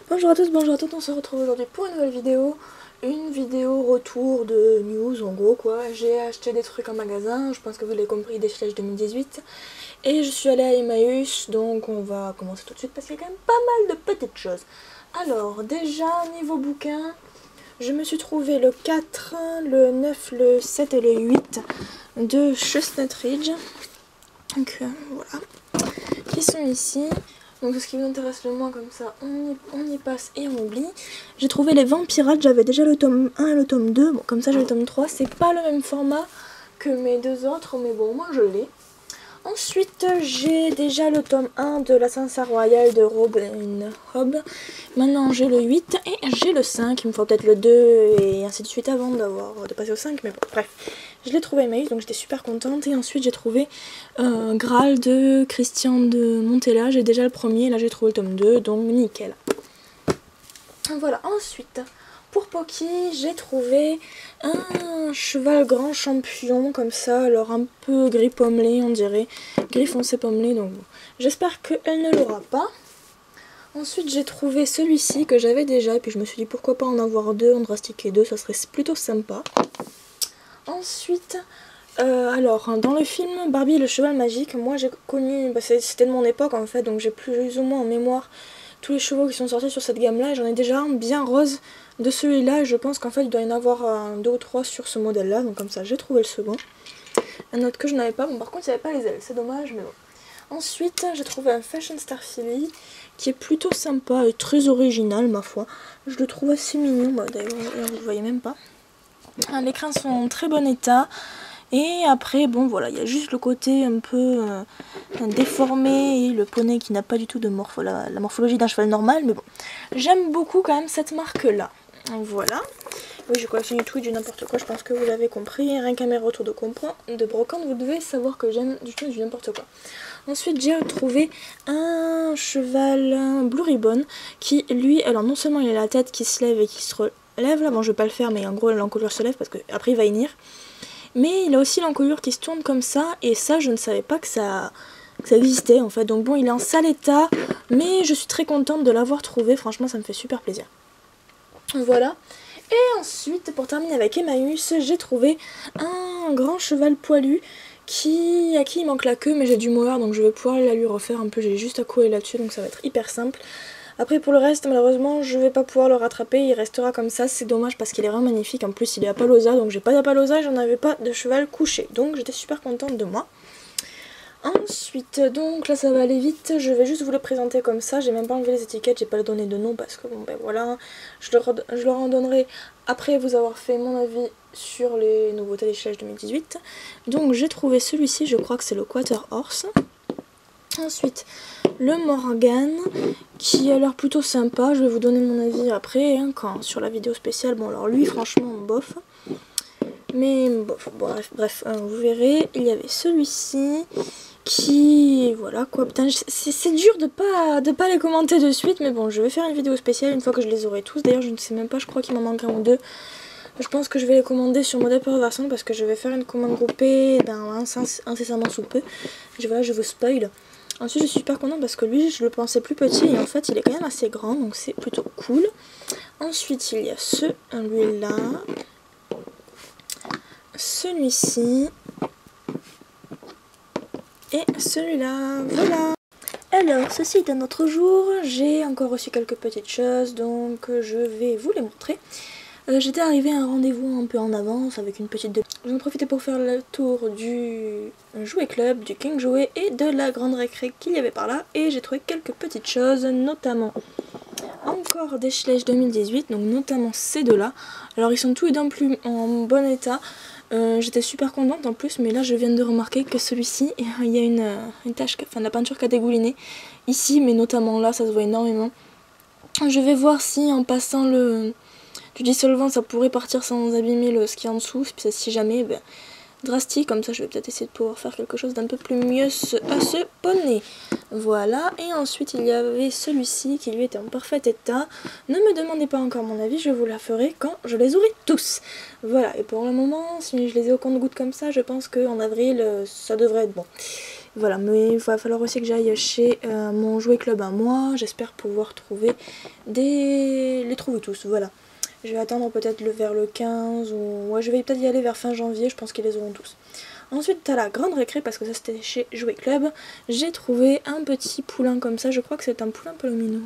Bonjour à tous, bonjour à toutes, on se retrouve aujourd'hui pour une nouvelle vidéo. Une vidéo retour de news en gros quoi. J'ai acheté des trucs en magasin, je pense que vous l'avez compris, des Déchelage 2018. Et je suis allée à Emmaüs, donc on va commencer tout de suite parce qu'il y a quand même pas mal de petites choses. Alors déjà niveau bouquin, je me suis trouvé le 4, le 9, le 7 et le 8 de Chestnut Ridge. Donc voilà, qui sont ici. Donc ce qui vous intéresse le moins, comme ça on y passe et on oublie. J'ai trouvé les Vampirates, j'avais déjà le tome 1 et le tome 2, bon comme ça j'ai le tome 3, c'est pas le même format que mes deux autres, mais bon moi je l'ai. Ensuite j'ai déjà le tome 1 de la Sansa Royale de Robin Hobb. Maintenant j'ai le 8 et j'ai le 5, il me faut peut-être le 2 et ainsi de suite avant de passer au 5, mais bon bref. Je l'ai trouvé à Emmaüs, donc j'étais super contente. Et ensuite j'ai trouvé Graal de Christian de Montella. J'ai déjà le premier, là j'ai trouvé le tome 2, donc nickel. Voilà, ensuite pour Pocky j'ai trouvé un cheval grand champion comme ça, alors un peu gris pommelé on dirait, gris foncé pommelé, donc bon. J'espère qu'elle ne l'aura pas. Ensuite j'ai trouvé celui-ci que j'avais déjà, et puis je me suis dit pourquoi pas en avoir deux, en drastiquer deux, ça serait plutôt sympa. Ensuite, alors dans le film Barbie et le cheval magique, moi j'ai connu, c'était de mon époque en fait, donc j'ai plus ou moins en mémoire tous les chevaux qui sont sortis sur cette gamme là, et j'en ai déjà un bien rose de celui-là, et je pense qu'en fait il doit y en avoir deux ou trois sur ce modèle là, donc comme ça j'ai trouvé le second. Un autre que je n'avais pas, bon par contre il n'y avait pas les ailes, c'est dommage mais bon. Ensuite j'ai trouvé un Fashion Star Philly qui est plutôt sympa et très original ma foi, je le trouve assez mignon, bah, d'ailleurs vous le voyez même pas. Les crins sont en très bon état. Et après, bon voilà, il y a juste le côté un peu déformé et le poney qui n'a pas du tout de la morphologie d'un cheval normal. Mais bon, j'aime beaucoup quand même cette marque-là. Voilà. Oui, je collectionne tout et du n'importe quoi, je pense que vous l'avez compris. Rien qu'à mes retours de brocante, vous devez savoir que j'aime du tout et du n'importe quoi. Ensuite, j'ai trouvé un cheval Blue Ribbon qui, lui, alors non seulement il a la tête qui se lève et qui se relève, là, bon je vais pas le faire, mais en gros l'encolure se lève parce qu'après il va venir. Mais il a aussi l'encolure qui se tourne comme ça, et ça je ne savais pas que ça existait en fait. Donc bon, il est en sale état, mais je suis très contente de l'avoir trouvé, franchement ça me fait super plaisir. Voilà. Et ensuite, pour terminer avec Emmaüs, j'ai trouvé un grand cheval poilu à qui il manque la queue, mais j'ai du mohair, donc je vais pouvoir la lui refaire un peu, j'ai juste à couler là-dessus, donc ça va être hyper simple. Après pour le reste, malheureusement, je vais pas pouvoir le rattraper, il restera comme ça, c'est dommage parce qu'il est vraiment magnifique. En plus il est à Palosa, donc j'ai pas d'Apalosa et j'en avais pas de cheval couché, donc j'étais super contente de moi. Ensuite, donc là ça va aller vite, je vais juste vous le présenter comme ça, j'ai même pas enlevé les étiquettes, j'ai pas donné de nom parce que bon ben voilà, je leur en donnerai après vous avoir fait mon avis sur les nouveautés des Déchelage 2018. Donc j'ai trouvé celui-ci, je crois que c'est le Quarter Horse. Ensuite, le Morgan, qui a l'air plutôt sympa, je vais vous donner mon avis après, hein, sur la vidéo spéciale. Bon alors lui franchement bof, mais bof, bref, vous verrez. Il y avait celui-ci, qui, voilà quoi, putain c'est dur de pas les commenter de suite, mais bon je vais faire une vidéo spéciale une fois que je les aurai tous. D'ailleurs je ne sais même pas, je crois qu'il m'en manque un ou deux. Je pense que je vais les commander sur Model Power Version parce que je vais faire une commande groupée incessamment sous peu. Voilà, je vous spoil. Ensuite je suis super contente parce que lui je le pensais plus petit et en fait il est quand même assez grand, donc c'est plutôt cool. Ensuite il y a celui-là, celui-ci et celui-là, voilà. Alors ceci est un autre jour, j'ai encore reçu quelques petites choses donc je vais vous les montrer. J'étais arrivée à un rendez-vous un peu en avance avec une petite... J'en profitais pour faire le tour du Jouet Club, du King Jouet et de la grande récré qu'il y avait par là. Et j'ai trouvé quelques petites choses, notamment encore des Déchelage 2018, donc notamment ces deux-là. Alors ils sont tous les deux en bon état. J'étais super contente en plus, mais là je viens de remarquer que celui-ci, il y a une tache, enfin la peinture qui a dégouliné ici, mais notamment là, ça se voit énormément. Je vais voir si en passant du dissolvant ça pourrait partir sans abîmer ce qui est en dessous, si jamais, ben, drastique, comme ça je vais peut-être essayer de pouvoir faire quelque chose d'un peu plus mieux à ce poney. Voilà, et ensuite il y avait celui-ci qui lui était en parfait état. Ne me demandez pas encore mon avis, je vous la ferai quand je les aurai tous. Voilà, et pour le moment, si je les ai au compte-gouttes comme ça, je pense qu'en avril ça devrait être bon. Voilà, mais il va falloir aussi que j'aille chez mon jouet club à moi. J'espère pouvoir trouver les trouver tous, voilà. Je vais attendre peut-être vers le 15 ou... Ouais, je vais peut-être y aller vers fin janvier, je pense qu'ils les auront tous. Ensuite, à la grande récré, parce que ça c'était chez Jouet Club, j'ai trouvé un petit poulain comme ça. Je crois que c'est un poulain palomino.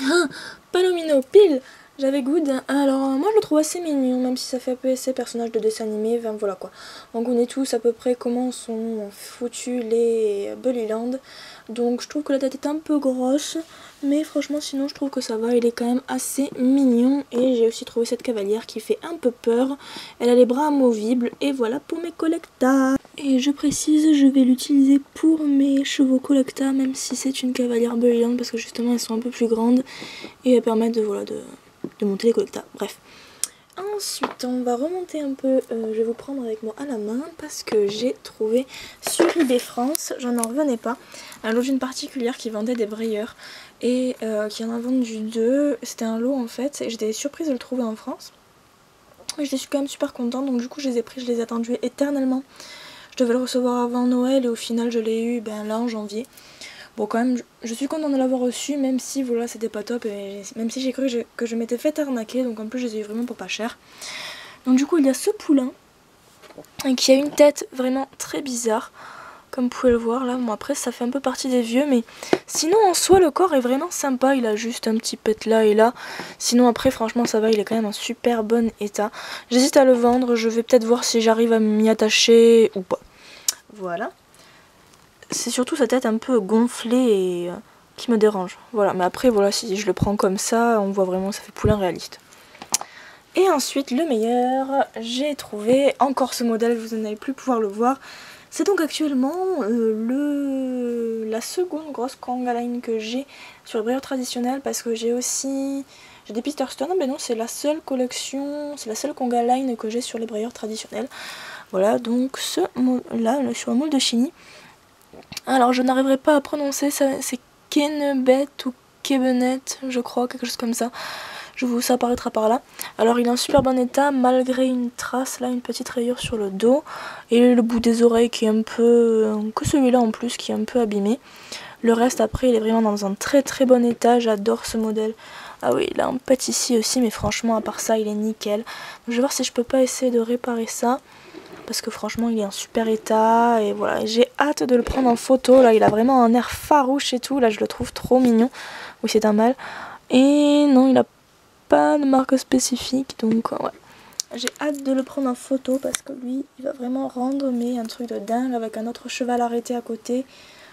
Ah, palomino, pile. J'avais good. Alors, moi je le trouve assez mignon, même si ça fait APC, personnage de dessin animé, enfin, voilà quoi. On connaît tous à peu près comment sont foutus les Bullyland. Donc je trouve que la tête est un peu grosse, mais franchement sinon je trouve que ça va, il est quand même assez mignon. Et j'ai aussi trouvé cette cavalière qui fait un peu peur. Elle a les bras amovibles et voilà pour mes collectas. Et je précise, je vais l'utiliser pour mes chevaux collectas, même si c'est une cavalière Bullyland, parce que justement elles sont un peu plus grandes et elles permettent de, voilà, de monter les collectas. Bref. Ensuite, on va remonter un peu, je vais vous prendre avec moi à la main parce que j'ai trouvé sur eBay France, j'en en revenais pas, un lot d'une particulière qui vendait des brayeurs et qui en a vendu deux. C'était un lot en fait et j'étais surprise de le trouver en France. J'étais quand même super contente, donc du coup je les ai pris, je les ai attendus éternellement. Je devais le recevoir avant Noël et au final je l'ai eu là en janvier. Bon, quand même, je suis contente de l'avoir reçu, même si voilà, c'était pas top, et même si j'ai cru que je m'étais fait arnaquer, donc en plus je les ai eu vraiment pour pas cher. Donc du coup, il y a ce poulain, qui a une tête vraiment très bizarre, comme vous pouvez le voir là. Bon, après, ça fait un peu partie des vieux, mais sinon, en soi, le corps est vraiment sympa, il a juste un petit pet là et là. Sinon, après, franchement, ça va, il est quand même en super bon état. J'hésite à le vendre, je vais peut-être voir si j'arrive à m'y attacher ou pas. Voilà. C'est surtout sa tête un peu gonflée et qui me dérange. Voilà, mais après, voilà, si je le prends comme ça, on voit vraiment, ça fait poulain réaliste. Et ensuite, le meilleur, j'ai trouvé encore ce modèle, vous n'allez plus pouvoir le voir. C'est donc actuellement la seconde grosse Kanga Line que j'ai sur le brayeur traditionnel, parce que j'ai aussi... J'ai des Pisterstone, mais non, c'est la seule collection, c'est la seule Kanga Line que j'ai sur les brayeurs traditionnels. Voilà, donc ce là, sur un moule de Chini. Alors je n'arriverai pas à prononcer, c'est Kenebet ou Kebenet, je crois, quelque chose comme ça. Ça apparaîtra par là. Alors il est en super bon état, malgré une trace, là, une petite rayure sur le dos. Et le bout des oreilles qui est un peu... que celui-là en plus, qui est un peu abîmé. Le reste après, il est vraiment dans un très très bon état, j'adore ce modèle. Ah oui, il a un pet ici aussi, mais franchement, à part ça, il est nickel. Donc, je vais voir si je peux pas essayer de réparer ça. Parce que franchement il est en super état et voilà, j'ai hâte de le prendre en photo. Là il a vraiment un air farouche et tout, là je le trouve trop mignon. Oui, c'est un mâle. Et non, il a pas de marque spécifique, donc ouais. J'ai hâte de le prendre en photo parce que lui il va vraiment rendre mais un truc de dingue avec un autre cheval arrêté à côté.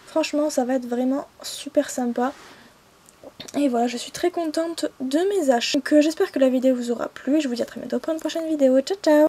Franchement ça va être vraiment super sympa. Et voilà, je suis très contente de mes achats. Donc j'espère que la vidéo vous aura plu et je vous dis à très bientôt pour une prochaine vidéo. Ciao ciao.